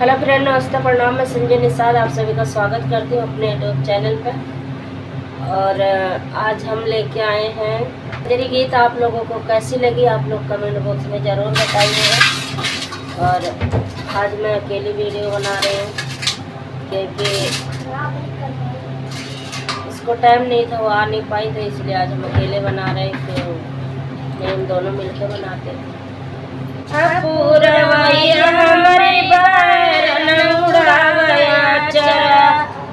Hello friend, नमस्ते, प्रणाम। मैं संजय निषाद आप सभी का स्वागत करती हूँ अपने यूट्यूब चैनल पर। और आज हम लेके आए हैं मेरी गीत। आप लोगों को कैसी लगी आप लोग कमेंट बॉक्स में ज़रूर बताइएगा। और आज मैं अकेली वीडियो बना रही हूँ क्योंकि इसको टाइम नहीं था, वो आ नहीं पाई, तो इसलिए आज हम अकेले बना रहे हैं। फिर हम दोनों मिलकर बनाते हैं। पूरवैया हमारे बैरन उड़ावया चरा,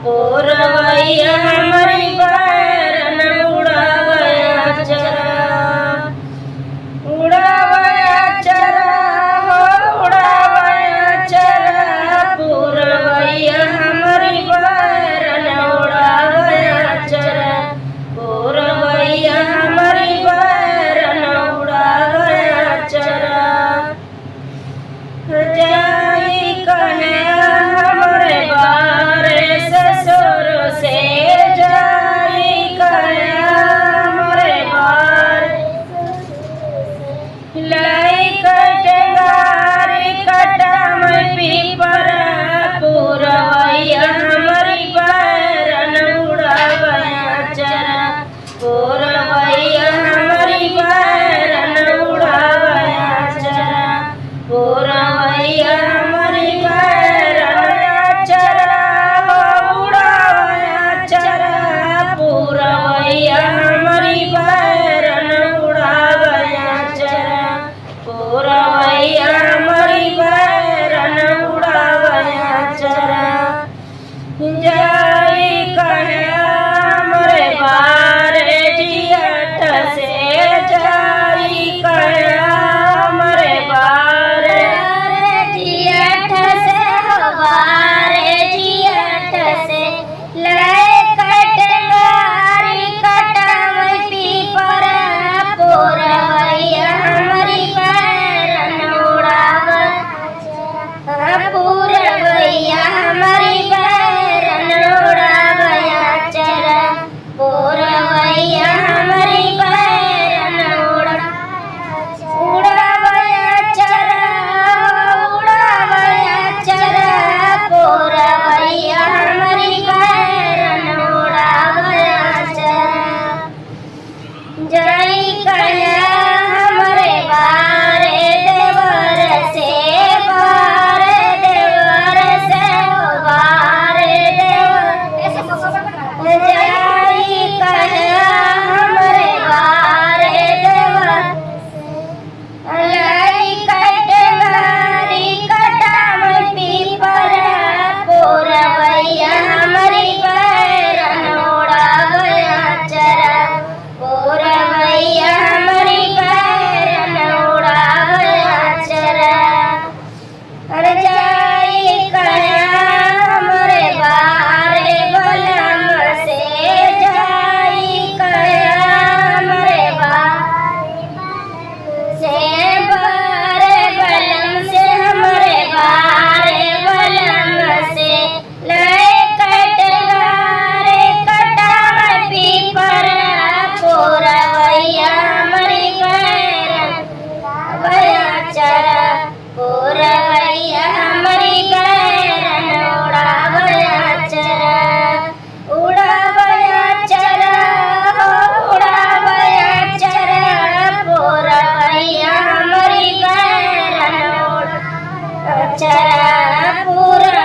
पूरवैया हमारे बैरन उड़ावया चरा, उड़ावया चरा हो उड़ावया चरा, पूरवैया हमारे बैरन उड़ावया चरा, पूरवैया हमारे बैरन उड़ावया चरा। जाई कहे हमरे बारे ससुर से, जाई कहे हमरे बारे लाई कटगारी कटम पीपर, पूरवैया हमारी बैरन उड़ावया चरा, पूरवैया हमारी बैरन उड़ावया चरा, पूरवैया हमारी बैरन चरा उड़ावया चरा, पूरवैया हमारी बैरन उड़ावया चरा, पूरवैया हमारी बैरन उड़ावया चरा। जाई कहे हमरे बारे जियट से, जाई कहे हमरे बारे जियट से, हमारे जियट से लय कटगारी कटम पीपर, पूरवैया हमारी बैरन उड़ावया, पूरवैया हमारी बैरन उड़ावया चरा, पूरवैया हमारी बैरन उड़ावया चरा, उड़ावया चरा, पूरवैया हमारी बैरन उड़ावया चरा। जाई कहे हमरे बारे देवर से, बारे देवर से, बारे देवर, जाई कहे हमरे बारे देवर लाई कटगारी कटम पीपर, पूरवैया हमारी बैरन उड़ावया चरा, पूरवैया हमारी बैरन उड़ावया चरा। अरे जाई कहे हमरे बारे बलम से, जाई कहे हमरे बारे से, बारे बलम से, हमरे बारे बलम से लय कटगारे कटम पीपर, पूरवैया हमारी बैरन उड़ावया चरा, पूरवैया हमारी बैरन उड़ावया चरा, उड़ावया चरा हो उड़ावया चरा, पूरवैया हमारी बैरन उड़ावया चरा, पूरवैया